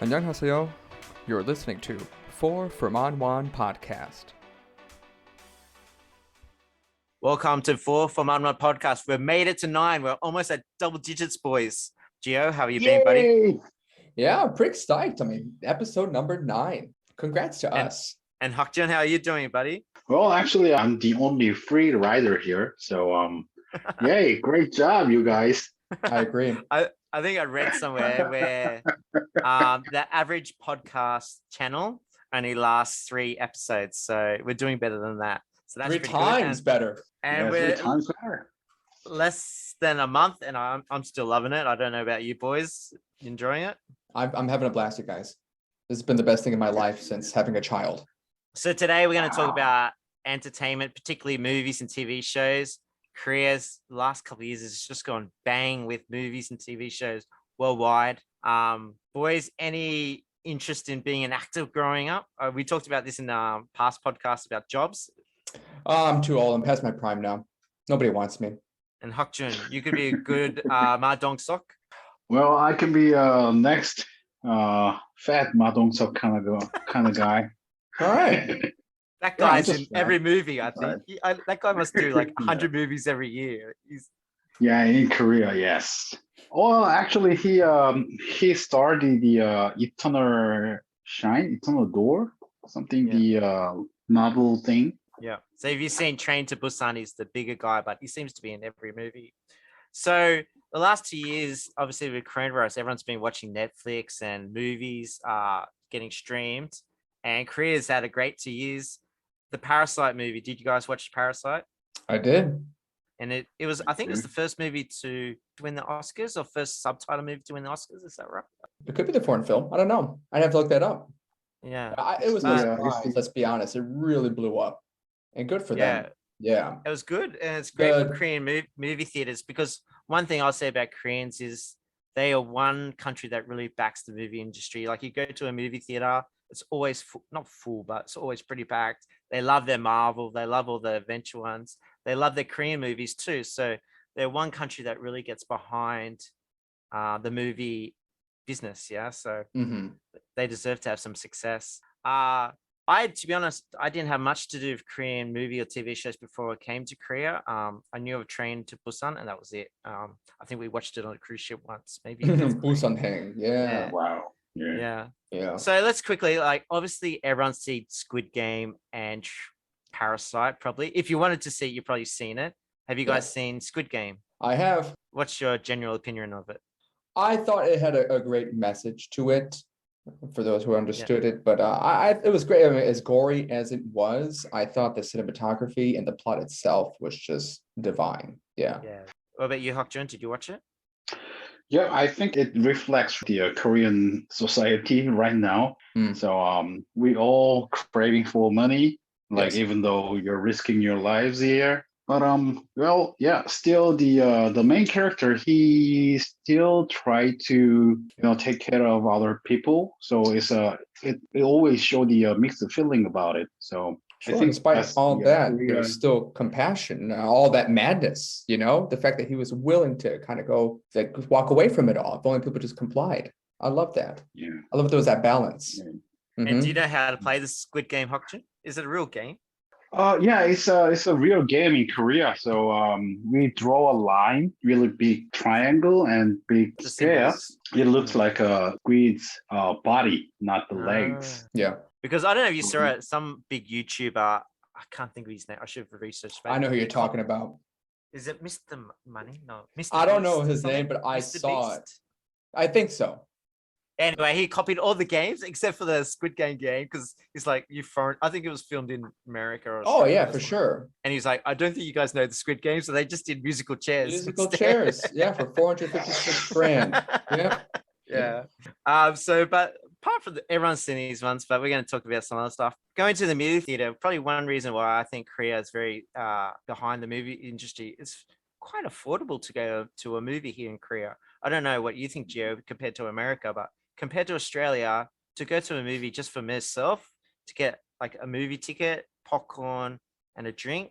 안녕하세요. You're listening to 4 from On One podcast. Welcome to 4 from Admiral podcast. We've made it to 9. We're almost at double digits, boys. Gio, how are you been, buddy? Yeah, I'm pretty psyched. I mean, episode number 9. Congrats to us. And Hyukjun, how are you doing, buddy? Well, actually, I'm the only free rider here. So, yay, great job, you guys. I agree. I think I read somewhere where the average podcast channel only lasts 3 episodes. So we're doing better than that. So that's 3 pretty times good. better. And Yeah, we're 3 times better. less than a month, and I'm still loving it. I don't know about you boys. You enjoying it? I'm having a blast, you guys. This has been the best thing in my life since having a child. So today we're going to talk about entertainment, particularly movies and TV shows. Korea's last couple of years has just gone bang with movies and TV shows worldwide. Boys, any interest in being an actor growing up? We talked about this in past podcasts about jobs. I'm too old. I'm past my prime now. Nobody wants me. And Hyukjun, you could be a good Ma Dong-sok. Well, I can be next fat Ma Dong-seok kind of guy. All right. That guy's just in every movie, I think. That guy must do like 100 movies every year. Yeah, in Korea, yes. Well, actually, he started the Eternal Door, something the novel thing. Yeah. So if you've seen Train to Busan, he's the bigger guy, but he seems to be in every movie. So the last 2 years, obviously with coronavirus, everyone's been watching Netflix and movies getting streamed. And Korea's had a great 2 years. The Parasite movie, did you guys watch Parasite? I did. And it was, I think it was the first movie to win the Oscars, or first subtitle movie to win the Oscars. Is that right? It could be the foreign film. I don't know. I'd have to look that up. Yeah. It was no Yeah, surprise, let's be honest. It really blew up. And good for them. Yeah. It was good. And it's great for Korean movie theaters, because one thing I'll say about Koreans is they are one country that really backs the movie industry. Like you go to a movie theater, it's always not full, but it's always pretty packed. They love their Marvel. They love all the adventure ones. They love their Korean movies too. So they're one country that really gets behind the movie business. Yeah. So they deserve to have some success. To be honest, I didn't have much to do with Korean movie or TV shows before I came to Korea. I knew of Train to Busan, and that was it. I think we watched it on a cruise ship once, maybe. Busan Hang. Yeah. Wow. Yeah. Yeah. So let's quickly, obviously everyone's seen Squid Game and Parasite, probably. If you wanted to see it, you've probably seen it. Have you guys seen Squid Game? I have. What's your general opinion of it? I thought it had a great message to it for those who understood it, but it was great. I mean, as gory as it was, I thought the cinematography and the plot itself was just divine. Yeah. What about you, Hyukjun? Did you watch it? Yeah, I think it reflects the Korean society right now. So we all craving for money, even though you're risking your lives here. But still the main character, he still try to take care of other people. So it always show the mixed feeling about it. So sure, I think despite all that, there's still compassion, all that madness. The fact that he was willing to kind of walk away from it all. If only people just complied. I love that. Yeah, I love that there was that balance. Yeah. And do you know how to play the Squid Game, Hyukjun? Is it a real game? Yeah, it's a real game in Korea. So we draw a line, really big triangle and big square. It looks like a squid's body, not the legs. Yeah. Because I don't know if you saw it, some big YouTuber, I can't think of his name. I should have researched. I know who you're talking about. Is it Mr. Money? No, Mr. I don't know Beast his name, but I Mr. saw Beast? it. I think so. Anyway, he copied all the games except for the Squid Game game, because he's like, I think it was filmed in America. Or oh yeah, for sure. And he's like, I don't think you guys know the Squid Game, so they just did musical chairs. Musical chairs, yeah, for 456 grand. Yeah. But apart from everyone's seen these ones, but we're going to talk about some other stuff. Going to the movie theater, probably one reason why I think Korea is very behind the movie industry. It's quite affordable to go to a movie here in Korea. I don't know what you think, Gio, compared to America, but compared to Australia, to go to a movie just for myself, to get like a movie ticket, popcorn, and a drink,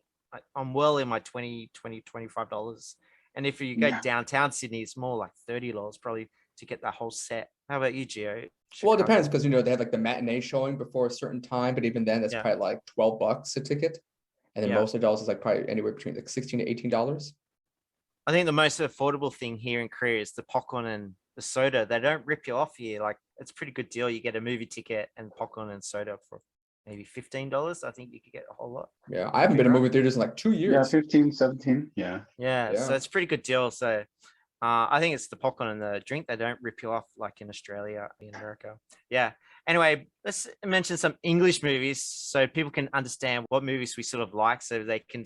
I'm well in my $25. And if you go downtown Sydney, it's more like $30, probably to get that whole set. How about you, Gio? Well, it depends because they have like the matinee showing before a certain time, but even then, that's probably like $12 a ticket, and then most adults is like probably anywhere between like $16 to $18. I think the most affordable thing here in Korea is the popcorn and the soda. They don't rip you off here. Like it's a pretty good deal. You get a movie ticket and popcorn and soda for maybe $15. I think you could get a whole lot. Yeah, I haven't been to movie theaters in like 2 years. Yeah, 15, 17. Yeah. So it's a pretty good deal. So I think it's the popcorn and the drink. They don't rip you off like in Australia, in America. Yeah. Anyway, let's mention some English movies so people can understand what movies we sort of like, so they can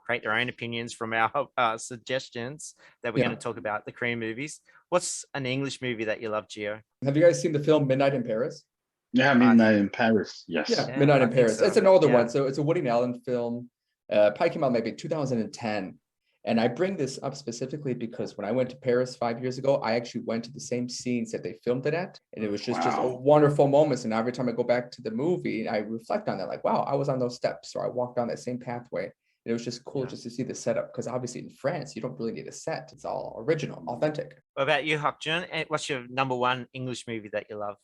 create their own opinions from our suggestions that we're going to talk about, the Korean movies. What's an English movie that you love, Gio? Have you guys seen the film Midnight in Paris? Yeah, Midnight in Paris. Yes. Yeah, Midnight in Paris. So. It's an older one. So it's a Woody Allen film. Probably came out maybe 2010. And I bring this up specifically because when I went to Paris 5 years ago, I actually went to the same scenes that they filmed it at. And it was just a wonderful moment. And every time I go back to the movie, I reflect on that, like, wow, I was on those steps, or I walked down that same pathway. And it was just cool just to see the setup, because obviously in France, you don't really need a set. It's all original, authentic. What about you, Hyukjun? What's your number one English movie that you love?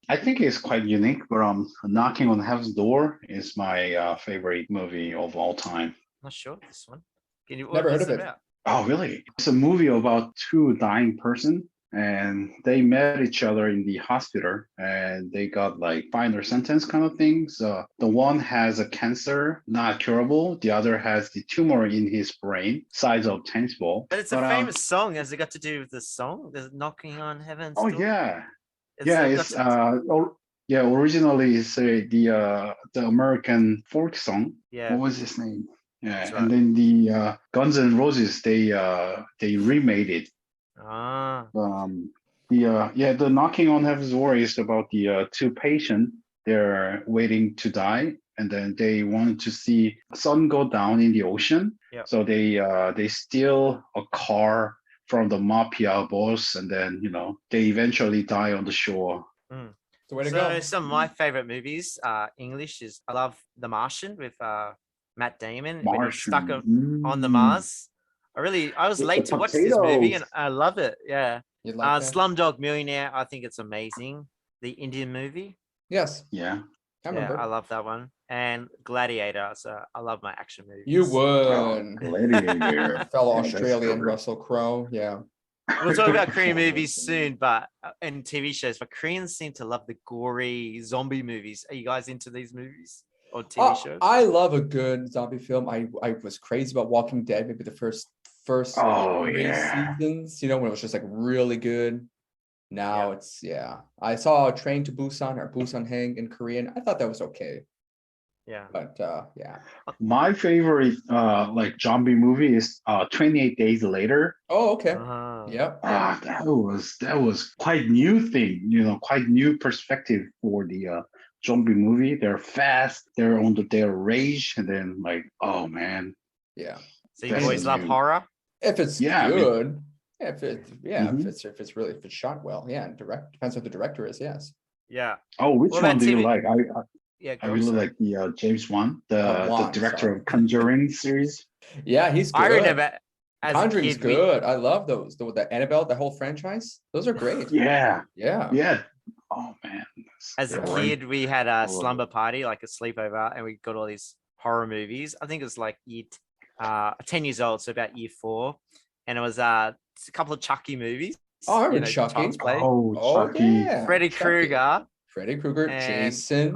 I think it's quite unique, but Knocking on Heaven's Door is my favorite movie of all time. Not sure this one. Can you Never heard of it? About? Oh, really? It's a movie about two dying person, and they met each other in the hospital, and they got like final sentence kind of thing. So the one has a cancer, not curable. The other has the tumor in his brain, size of tennis ball. But it's a famous song. Has it got to do with the song? There's Knocking on Heaven's Door? Yeah. Originally it's the American folk song. Yeah. What was his name? Yeah, That's and then the Guns N' Roses they remade it. The Knocking on Heaven's Door is about the two patients. They're waiting to die, and then they wanted to see sun go down in the ocean. Yep. So they steal a car from the mafia boss, and then they eventually die on the shore. So way to go. Some of my favorite movies, English, is I love The Martian with Matt Damon. When he's stuck on the Mars. I was late to watch this movie and I love it. Yeah. Slumdog Millionaire, I think it's amazing. The Indian movie. Yes. Yeah. I love that one. And Gladiator. So I love my action movies. You would. Gladiator. Fellow Australian Russell Crowe. Yeah. We'll talk about Korean movies soon, and TV shows. But Koreans seem to love the gory zombie movies. Are you guys into these movies or TV shows? I love a good zombie film. I was crazy about Walking Dead. Maybe the first 3 seasons. When it was just like really good. Now it's I saw Train to Busan or Busan Hang in Korean. I thought that was okay. Yeah. But my favorite like zombie movie is 28 Days Later. Oh, okay. Yep. That was quite new thing, quite new perspective for the zombie movie. They're fast, they're on their rage, and then like, oh man. Yeah. So you always love horror? If it's good. If it's shot well, depends what the director is, yes. Yeah. Oh, which one do you like? I really like the James Wan, the director of Conjuring series. Yeah, he's good. I remember Conjuring's good. I love those. The Annabelle, the whole franchise. Those are great. Yeah. Yeah. Oh man. As a kid, we had a slumber party, like a sleepover, and we got all these horror movies. I think it was like 10 years old, so about year 4. And it was a couple of Chucky movies. Oh, I remember Chucky. Chucky. Yeah. Freddy Krueger, Jason,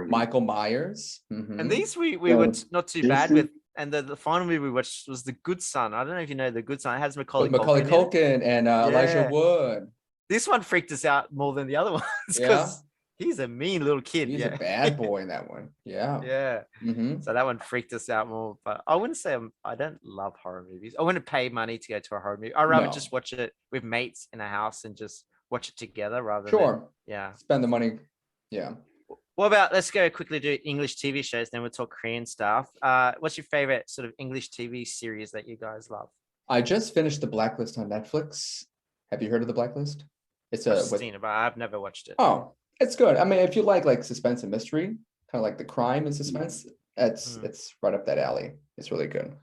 Michael Myers. Mm-hmm. And these we were not too bad with. And the final movie we watched was The Good Son. I don't know if you know The Good Son. It has Macaulay Culkin and Elijah Wood. This one freaked us out more than the other ones because he's a mean little kid. He's a bad boy in that one. Yeah. Yeah. Mm-hmm. So that one freaked us out more. But I wouldn't say I don't love horror movies. I wouldn't pay money to go to a horror movie. I'd rather just watch it with mates in a house and just watch it together rather than spend the money. Yeah. What about, let's go quickly do English TV shows, then we'll talk Korean stuff. What's your favorite sort of English TV series that you guys love? I just finished The Blacklist on Netflix. Have you heard of The Blacklist? I've seen it, but I've never watched it. Oh, it's good. I mean, if you like suspense and mystery, kind of like the crime and suspense, it's right up that alley. It's really good.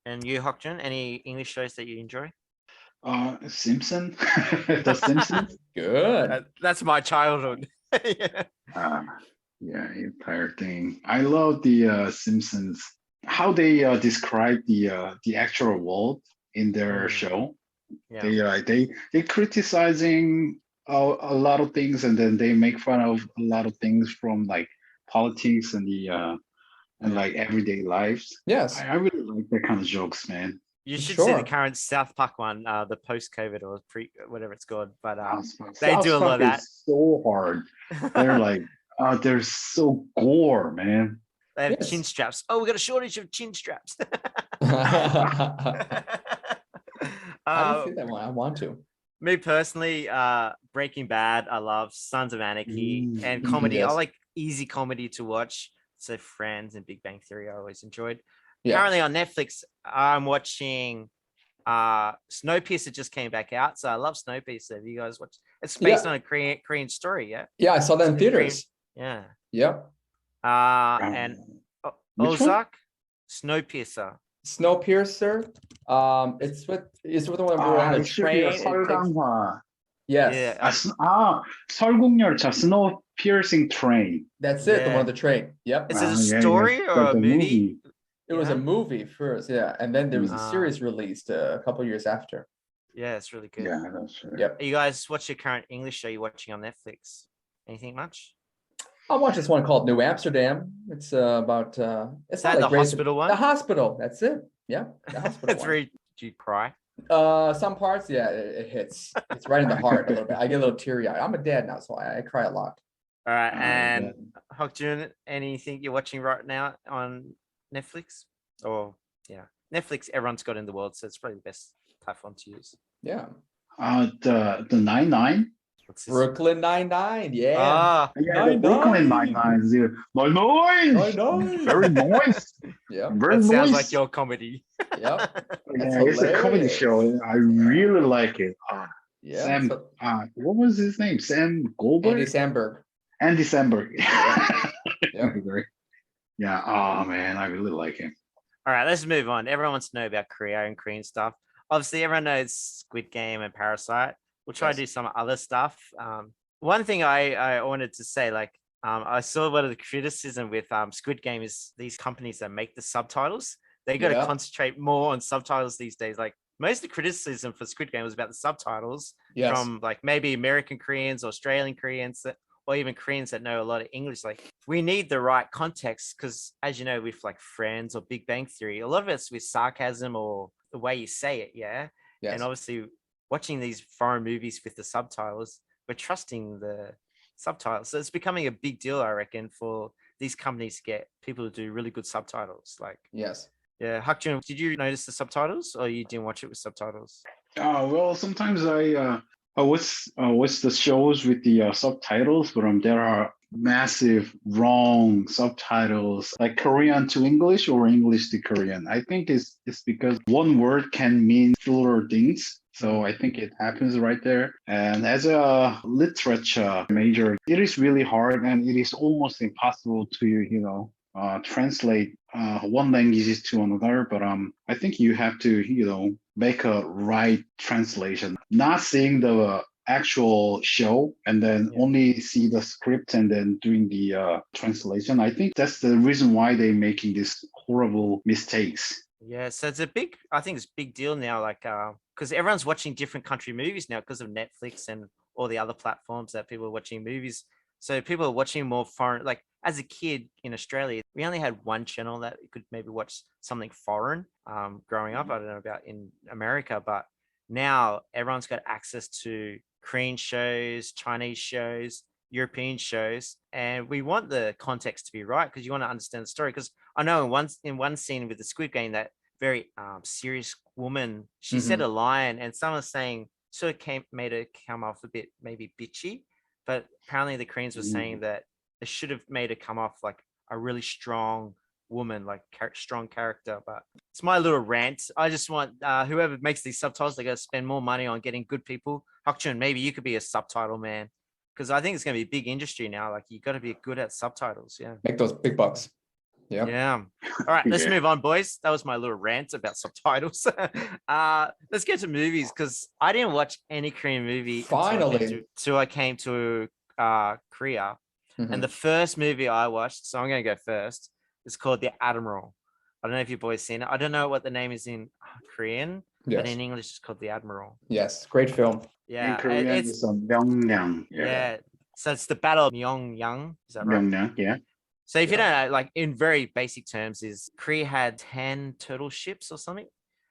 And you, Hyukjun, any English shows that you enjoy? Simpson, The Simpsons. Good. That's my childhood. Yeah. Yeah, entire thing. I love the Simpsons. How they describe the actual world in their show. Yeah. They criticizing a lot of things, and then they make fun of a lot of things from like politics and the and like everyday lives. Yes. I really like that kind of jokes, man. You should see the Sure. current South Park one, the post-COVID or pre whatever it's called. But they South do a lot of Park that. is so hard. They're like, they're so gore, man. They have Yes. chin straps. Oh, we got a shortage of chin straps. I didn't see that one. I want to. Me personally, Breaking Bad, I love. Sons of Anarchy and Mm, comedy. I yes. like easy comedy to watch. So Friends and Big Bang Theory, I always enjoyed. Yeah. Currently on Netflix, I'm watching Snowpiercer just came back out. So I love Snowpiercer. Have you guys watched? It's based on a Korean story, yeah. Yeah, I saw that in It's a Korean- theaters. Yeah. Yep. And Which one? Ozark, Snowpiercer. Snowpiercer. It's with the one where we're on a it should be train. a It takes- 설강화. yes. Yeah. 설국열차, snow piercing train. That's it. The one Yeah. on the train. Yep. Is it a Yeah, story yeah, or a the movie? It was a Yeah. movie first, yeah, and then there was a Ah. series released a couple years after. Yeah, it's really good. Yeah, that's right. Yep. You guys, what's your current English show you're watching on Netflix? Anything much? I watched this one called New Amsterdam. It's about it's Is that not the like Grey's- hospital one? The hospital. That's it. Yeah, the hospital It's one. very. Do you cry? Some parts, yeah, it hits. It's right in the heart a little bit. I get a little teary eyed. I'm a dad now, so I cry a lot. All right, Oh, and Hyukjun, anything you're watching right now on Netflix? Or yeah, Netflix. Everyone's got in the world, so it's probably the best platform to use. Yeah. The 99. What's this? Brooklyn Nine-Nine. Yeah. Ah, Yeah, the Brooklyn Nine-Nine. Nine-Nine. Very nice. Yeah. Very that sounds nice. like your comedy. Yep. Yeah, That's it's a comedy hilarious. show. I really like it. Yeah. Sam, so- what was his name? Sam Goldberg? Andy Samberg. Andy Samberg. Yeah. Yeah. Oh man, I really like him. All right, let's move on. Everyone wants to know about Korea and Korean stuff. Obviously, everyone knows Squid Game and Parasite. We'll try to do some other stuff. One thing I wanted to say, like, I saw one of the criticism with Squid Game is these companies that make the subtitles. They got to Yeah. concentrate more on subtitles these days. Like most of the criticism for Squid Game was about the subtitles Yes. from like maybe American Koreans, Australian Koreans, or even Koreans that know a lot of English. Like we need the right context because, as you know, with like Friends or Big Bang Theory, a lot of it's with sarcasm or the way you say it. Yeah. Yes. And obviously, watching these foreign movies with the subtitles, we're trusting the subtitles. So it's becoming a big deal, I reckon, for these companies to get people to do really good subtitles. Like, Yes. yeah, Hakjun, did you notice the subtitles or you didn't watch it with subtitles? Well, sometimes I watch the shows with the subtitles, but there are massive wrong subtitles, like Korean to English or English to Korean. I think it's because one word can mean fuller things. So I think it happens right there. And as a literature major, it is really hard and it is almost impossible to, translate one language to another. But I think you have to, make a right translation, not seeing the actual show and then only see the script and then doing the translation. I think that's the reason why they're making these horrible mistakes. Yeah, so it's I think it's a big deal now, like, because everyone's watching different country movies now because of Netflix and all the other platforms that people are watching movies. So people are watching more foreign, like as a kid in Australia, we only had one channel that you could maybe watch something foreign growing up. I don't know about in America, but now everyone's got access to Korean shows, Chinese shows, European shows, and we want the context to be right because you want to understand the story. Because I know in one scene with the Squid Game, that very serious woman, she said a line, and someone was saying sort of made her come off a bit maybe bitchy, but apparently the Koreans were saying that it should have made her come off like a really strong woman, like strong character. But it's my little rant. I just want whoever makes these subtitles, they got to spend more money on getting good people. Hyukjun, maybe you could be a subtitle man. Because I think it's going to be a big industry now. Like you got to be good at subtitles. Yeah. Make those big bucks. Yep. Yeah. All right, let's Yeah. move on, boys. That was my little rant about subtitles. Let's get to movies because I didn't watch any Korean movie Finally. until I came to Korea. Mhm. And the first movie I watched, so I'm going to go first, is called The Admiral. I don't know if you've boys seen it. I don't know what the name is in Korean, but Yes. in English it's called The Admiral. Yes. Great film. In Yeah, Korean, it's it's a Myeongnam. yeah. So it's the Battle of Myeongyang. Is that right? Myeongnam, yeah. So if you Yeah. don't know, like in very basic terms, is Korea had 10 turtle ships or something,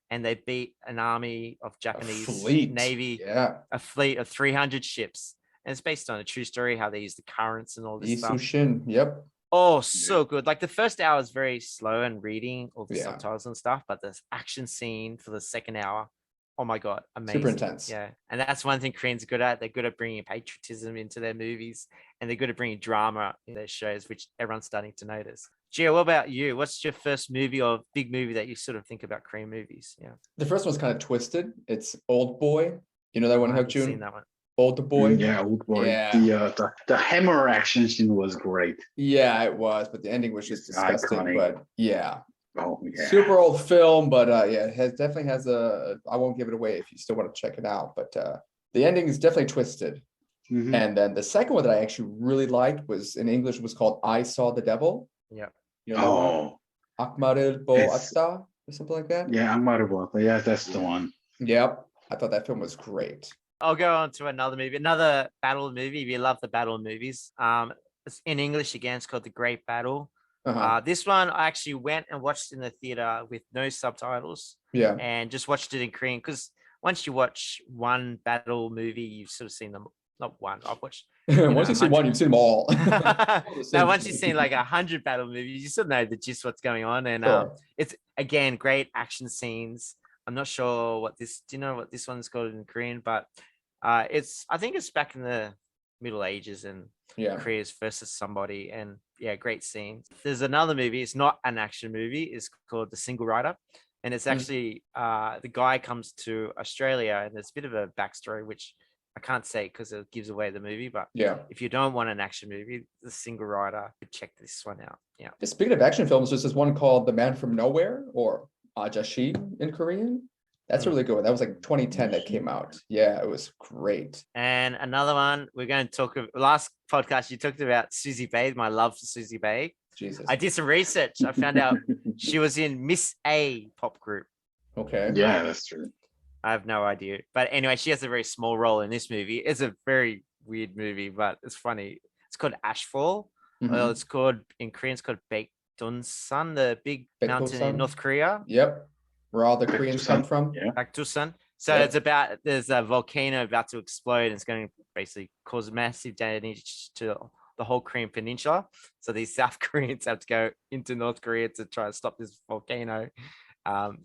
and they beat an army of Japanese fleet. Navy, Yeah. a fleet of 300 ships. And it's based on a true story, how they use the currents and all this stuff. Isushin. Yep. Oh, so good. Like the first hour is very slow and reading all the Yeah. subtitles and stuff, but the action scene for the second hour, oh my God, amazing. Super intense. Yeah. And that's one thing Koreans are good at. They're good at bringing patriotism into their movies, and they're good at bringing drama in their shows, which everyone's starting to notice. Gio, what about you? What's your first movie or big movie that you sort of think about Korean movies? Yeah. The first one's kind of twisted. It's Old Boy. You know that one, I haven't Hyukjun? seen that one. Old Boy. Yeah, Old Boy. Yeah. The hammer action scene was great. Yeah, it was, but the ending was just It's disgusting. iconic. But yeah, Oh yeah. super old film. But yeah, it definitely has a. I won't give it away if you still want to check it out. But the ending is definitely twisted. Mhm. And then the second one that I actually really liked was in English was called I Saw the Devil. Yeah. You know that one? Oh Akmaril Bo It's- Atta or something like that. yeah, I'm out of water. Yeah, that's the one. Yep. I thought that film was great. I'll go on to another movie, another battle movie. If you love the battle movies, it's in English again. It's called The Great Battle. Uh-huh. This one I actually went and watched in the theater with no subtitles Yeah. and just watched it in Korean because once you watch one battle movie, you've sort of seen them. Not one. I've watched. Once you see one, 100. you've seen them all. Now, once you've seen like 100 battle movies, you sort of know the gist what's going on, and Sure. it's again great action scenes. I'm not sure what this. Do you know what this one's called in Korean? But it's. I think it's back in the Middle Ages and Yeah. Korea's versus somebody, and yeah, great scenes. There's another movie. It's not an action movie. It's called The Single Rider, and it's actually the guy comes to Australia, and there's a bit of a backstory which I can't say because it gives away the movie. But Yeah. if you don't want an action movie, The Single Rider, check this one out. Yeah. Speaking of action films, there's this one called The Man from Nowhere or Ajashi in Korean. That's a really good one. That was like 2010 that came out. Yeah, it was great. And another one, we're going to talk about last podcast, you talked about Susie Bay, my love for Susie Bay. Jesus. I did some research. I found out she was in Miss A pop group. Okay. Yeah, that's true. I have no idea. But anyway, she has a very small role in this movie. It's a very weird movie, but it's funny. It's called Ashfall. Mhm. Well, it's called, in Korean, it's called Baekdunsan, the big mountain Baekdunsan? in North Korea. Yep. Where all the Koreans come from. Yeah. Baekdunsan. So Yep. it's about, there's a volcano about to explode. And it's going to basically cause massive damage to the whole Korean peninsula. So these South Koreans have to go into North Korea to try to stop this volcano.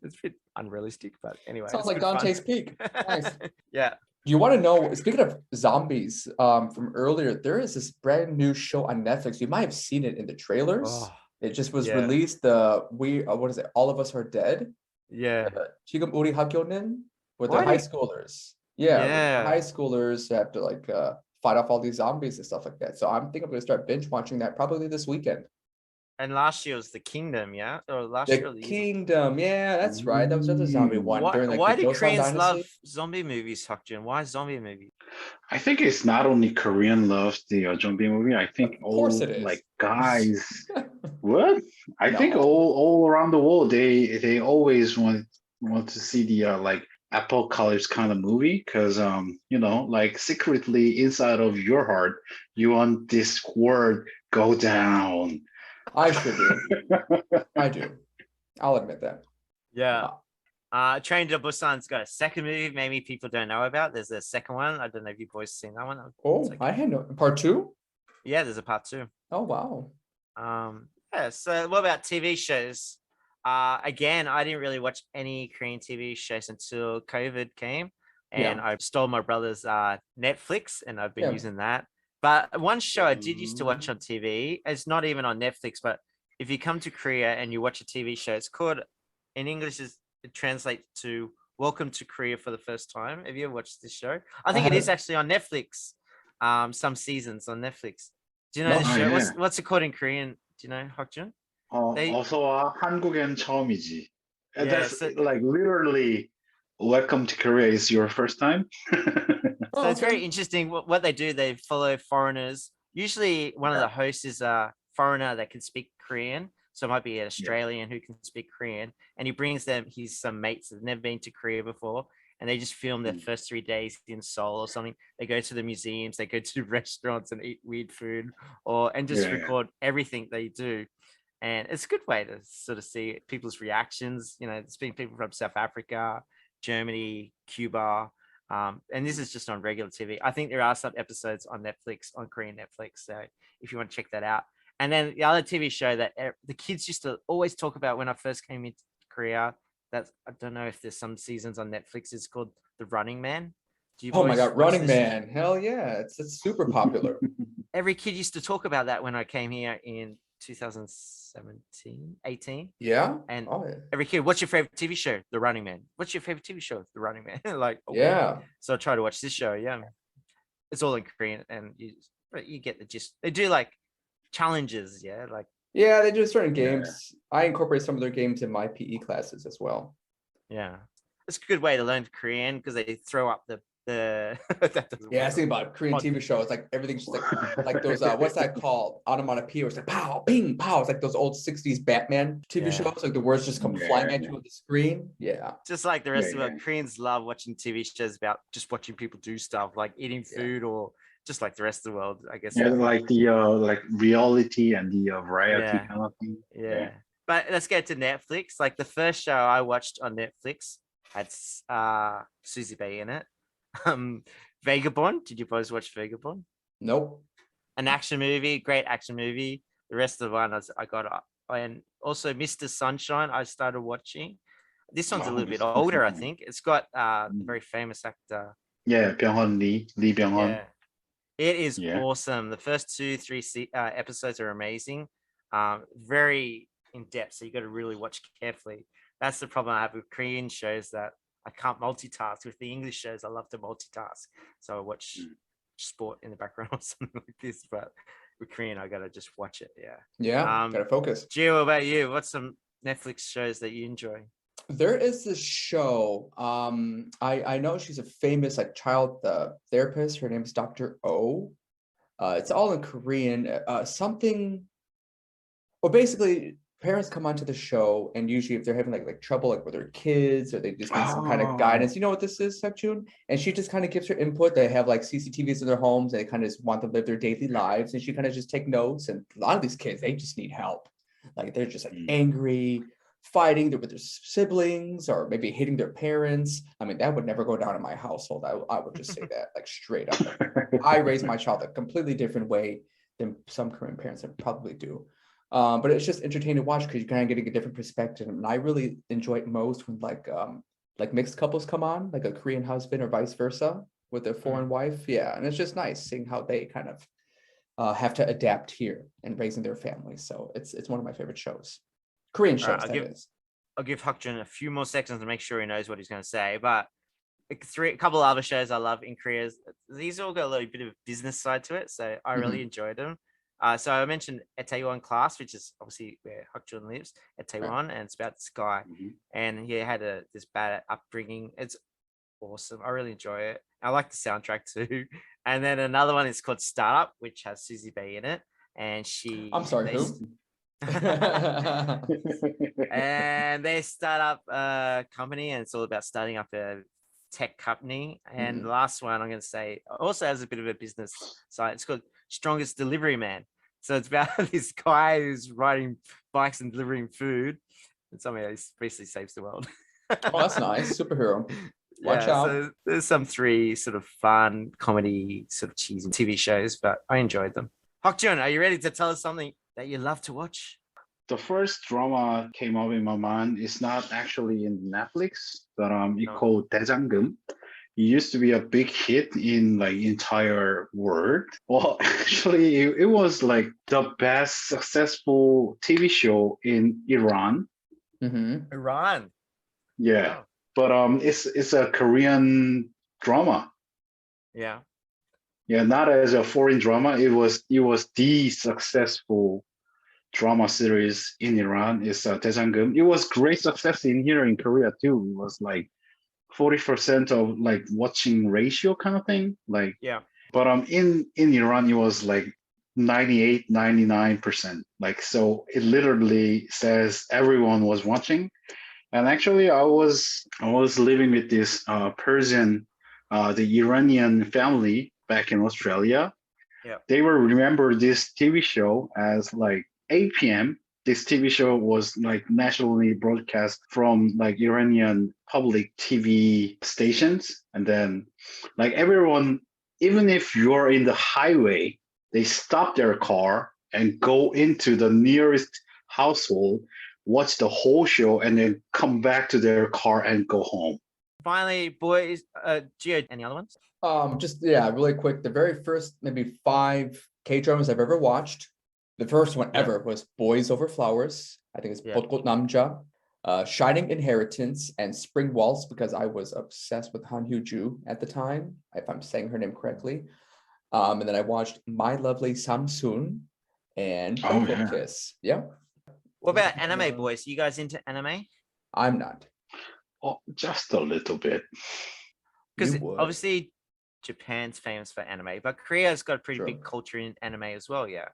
It's a bit unrealistic, but anyway. Sounds it's like good fun. Dante's Peak. Nice. Yeah. Do you want to know, speaking of zombies, from earlier, there is this brand new show on Netflix. You might have seen it in the trailers. Oh, It just was yeah. released. What is it? All of Us Are Dead. yeah. 지금 우리 학교는 with the What? high schoolers. Yeah, with the Yeah. high schoolers have to like fight off all these zombies and stuff like that. So I'm I'm gonna start binge watching that probably this weekend. And last year was The Kingdom, yeah? Or last year. The Kingdom, yeah, that's right. That was another zombie one during like Why the do Joseon Koreans Dynasty. love zombie movies, Hyukjun? Why zombie movies? I think it's not only Korean loves the zombie movie. I think Of course all it is. like guys. What? I think No. all around the world they always want to see the like apocalypse kind of movie because like secretly inside of your heart you want this world go down. I should do. I do. I'll admit that. Yeah. Train to Busan's got a second movie maybe people don't know about. There's a second one. I don't know if you boys seen that one. Oh, It's like- I had no part 2. yeah, there's a part 2. Oh wow. Yeah, so what about TV shows? Again, I didn't really watch any Korean TV shows until COVID came, and I stole my brother's Netflix, and I've been Yeah. using that. But one show I did used to watch on TV, it's not even on Netflix, but if you come to Korea and you watch a TV show, it's called, in English, it translates to Welcome to Korea for the First Time. Have you ever watched this show? I think it is actually on Netflix. Some seasons on Netflix. Do you know No. the Oh, show? yeah. What's it called in Korean? Do you know, Hyukjun? 어서와 한국엔 처음이지. And Yeah, that's like literally welcome to Korea is your first time. So it's very interesting what they do. They follow foreigners. Usually one of the hosts is a foreigner that can speak Korean. So it might be an Australian who can speak Korean. And he brings them some mates that have never been to Korea before. And they just film their first 3 days in Seoul or something. They go to the museums, they go to restaurants and eat weird food and just record everything they do. And it's a good way to sort of see people's reactions. You know, there's been people from South Africa, Germany, Cuba. And this is just on regular TV. I think there are some episodes on Netflix, on Korean Netflix. So if you want to check that out. And then the other TV show that the kids used to always talk about when I first came into Korea, that I don't know if there's some seasons on Netflix, it's called The Running Man. Oh my God, Running Man. Hell yeah. It's super popular. Every kid used to talk about that when I came here in 2017, 18. Yeah. And every kid, what's your favorite TV show? The Running Man. What's your favorite TV show? The Running Man. Like, okay. Yeah. So I try to watch this show. Yeah. It's all in Korean and you get the gist. They do like challenges. Yeah. Like, yeah, they do certain games. I incorporate some of their games in my PE classes as well. Yeah. It's a good way to learn Korean because they throw up the I think about Korean TV shows, like everything's just like those what's that called, onomatopoeia, or it's like pow ping pow. It's like those old 60s Batman TV shows, like the words just come flying at you on the screen. Just like the rest of us, Koreans love watching TV shows about just watching people do stuff like eating food or just like the rest of the world, I guess. Like the like reality and the variety kind of thing. But let's get to Netflix. Like the first show I watched on Netflix had Susie Bay in it. Vagabond. Did you boys watch Vagabond? Nope. An action movie, great action movie. The rest of the one I got up. And also Mr. Sunshine I started watching. This one's a little bit older, I think. It's got the very famous actor. Yeah, Byung-hun Lee Byung-hun. Yeah. It is awesome. The first 2-3 episodes are amazing. Very in depth, so you got to really watch carefully. That's the problem I have with Korean shows, that I can't multitask. With the English shows, I love to multitask. So I watch sport in the background or something like this. But with Korean, I got to just watch it. Yeah, got to focus. Gio, what about you? What's some Netflix shows that you enjoy? There is this show. I know she's a famous like child therapist. Her name is Dr. O. It's all in Korean. Basically, parents come onto the show, and usually if they're having like trouble like with their kids, or they just need some kind of guidance. You know what this is, Hyukjun? And she just kind of gives her input. They have like CCTVs in their homes. They kind of just want to live their daily lives, and she kind of just take notes. And a lot of these kids, they just need help. Like they're just like angry, fighting with their siblings, or maybe hitting their parents. I mean, that would never go down in my household. I would just say that like straight up. I raised my child a completely different way than some Korean parents probably do. But it's just entertaining to watch because you're kind of getting a different perspective. And I really enjoy it most when like mixed couples come on, like a Korean husband or vice versa with their foreign wife. Yeah, and it's just nice seeing how they kind of have to adapt here and raising their families. So it's one of my favorite shows. Korean shows, I'll give Hyukjun a few more seconds to make sure he knows what he's going to say. But a couple of other shows I love in Korea, these all got a little bit of business side to it. So I really enjoyed them. So I mentioned Itaewon Class, which is obviously where Hyukjun lives, at Taiwan, and it's about this guy. And he had this bad upbringing. It's awesome. I really enjoy it. I like the soundtrack too. And then another one is called Startup, which has Susie Bay in it. And I'm sorry, who? And they start up a company, and it's all about starting up a tech company. And the last one I'm going to say also has a bit of a business side. It's called Strongest Delivery Man. So it's about this guy who's riding bikes and delivering food, and somehow he basically saves the world. Oh, that's nice. Superhero. Watch out. So there's some 3 sort of fun comedy, sort of cheesy TV shows, but I enjoyed them. Hyukjun, are you ready to tell us something that you love to watch? The first drama came up in my mind. It's not actually in Netflix, but it's called 대장금. It used to be a big hit in like entire world. Well, actually, it was like the best successful TV show in Iran. Iran. Yeah, but it's a Korean drama. Yeah. Yeah, not as a foreign drama. It was the successful drama series in Iran is Daejanggeum. It was great success in here in Korea too. It was like 40% of like watching ratio kind of thing. Like Yeah. But in Iran it was like 98, 99%. Like so it literally says everyone was watching. And actually I was living with this Persian the Iranian family back in Australia. Yeah. They will remember this TV show as like 8 p.m. This TV show was like nationally broadcast from like Iranian public TV stations. And then like everyone, even if you're in the highway, they stop their car and go into the nearest household, watch the whole show, and then come back to their car and go home. Finally, boys, Gio, any other ones? Just really quick. The very first maybe 5 K-dramas I've ever watched. The first one ever was Boys Over Flowers. I think it's Botgot Namja, Shining Inheritance, and Spring Waltz, because I was obsessed with Han Hyukjun at the time, if I'm saying her name correctly. And then I watched My Lovely Samsoon and Playful Kiss. Yeah. What about anime, boys? You guys into anime? I'm not. Oh, just a little bit. Because obviously Japan's famous for anime, but Korea's got a pretty big culture in anime as well. Yeah.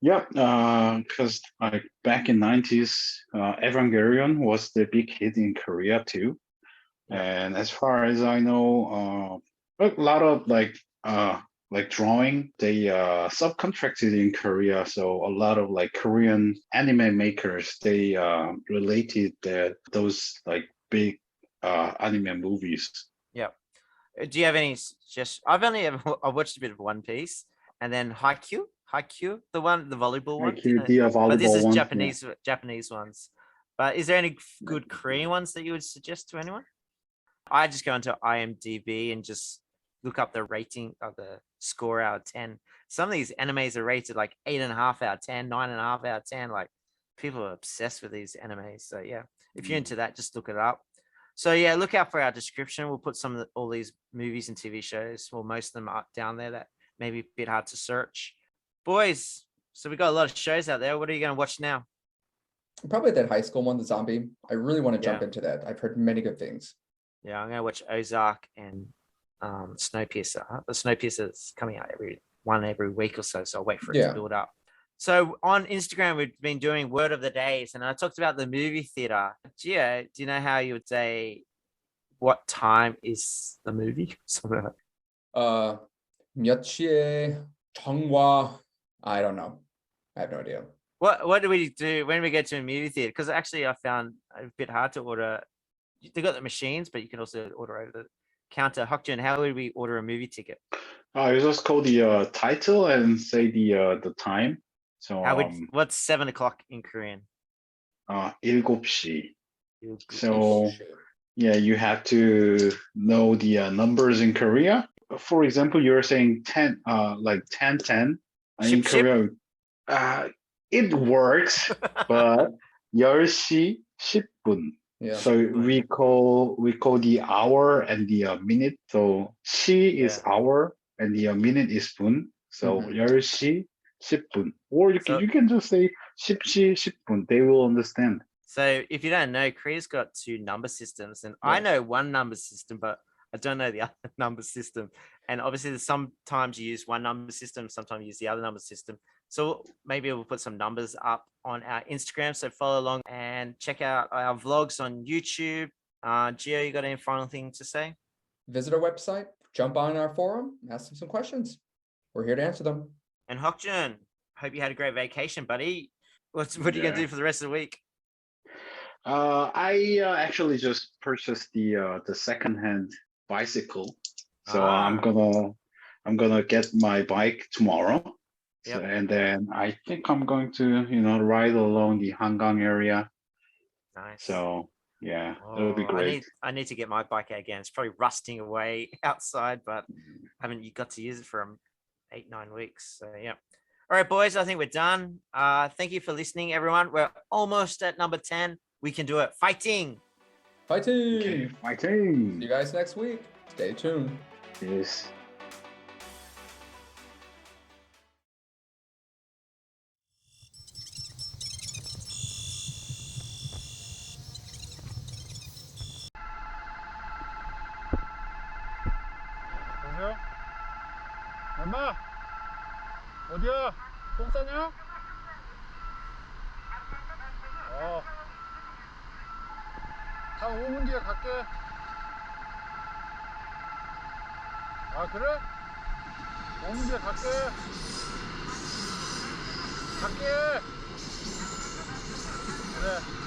Yeah, because like back in 90s, Evangelion was the big hit in Korea too. And as far as I know, a lot of like drawing, they subcontracted in Korea. So a lot of like Korean anime makers, they related those like big anime movies. Yeah. Do you have any suggestions? I watched a bit of One Piece and then Haikyuu, the volleyball one. But this is Japanese ones. But is there any good Korean ones that you would suggest to anyone? I just go into IMDb and just look up the rating of the score out of 10. Some of these animes are rated like 8.5 out of 10, 9.5 out of 10. Like people are obsessed with these animes. So yeah, if you're into that, just look it up. So yeah, look out for our description. We'll put all these movies and TV shows. Well, most of them are down there that may be a bit hard to search. Boys, so we got a lot of shows out there. What are you going to watch now? Probably that high school one, The Zombie. I really want to jump into that. I've heard many good things. Yeah, I'm going to watch Ozark and Snowpiercer. The Snowpiercer is coming out every week or so. So I'll wait for it to build up. So on Instagram, we've been doing word of the days, and I talked about the movie theater. Gio, do you know how you would say what time is the movie? 몇 시에 정화? I don't know. I have no idea. What do we do when we get to a movie theater? Because actually I found a bit hard to order. They got the machines, but you can also order over the counter. Hyukjun, how would we order a movie ticket? You just call the title and say the time. So what's 7 o'clock in Korean? 7시. So yeah, you have to know the numbers in Korea. For example, you're saying 10, like 10:10 in Korea. It works, but 10시 10분. Yeah. So we call the hour and the minute. So 시 is hour and the minute is 분. So 10시 10분. Or you can just say 10시 10분. They will understand. So if you don't know, Korea's got 2 number systems, and I know one number system, but I don't know the other number system. And obviously sometimes you use one number system, sometimes you use the other number system. So maybe we'll put some numbers up on our Instagram. So follow along and check out our vlogs on YouTube. Gio, you got any final thing to say? Visit our website, jump on our forum, ask them some questions. We're here to answer them. And Hyukjun, hope you had a great vacation, buddy. What are you going to do for the rest of the week? I actually just purchased the secondhand bicycle. So I'm gonna get my bike tomorrow. So, and then I think I'm going to ride along the Hangang area. Nice. So yeah, it'll be great. I need to get my bike out again. It's probably rusting away outside, but haven't you got to use it for 8-9 weeks. So yeah. All right, boys, I think we're done. Thank you for listening, everyone. We're almost at number 10. We can do it. Fighting. Okay, fighting. See you guys next week. Stay tuned. Yes. 엄마 어디야? 똥 싸냐? 한 5분 뒤에 갈게. 아 그래? 5분 뒤에 갈게. 그래.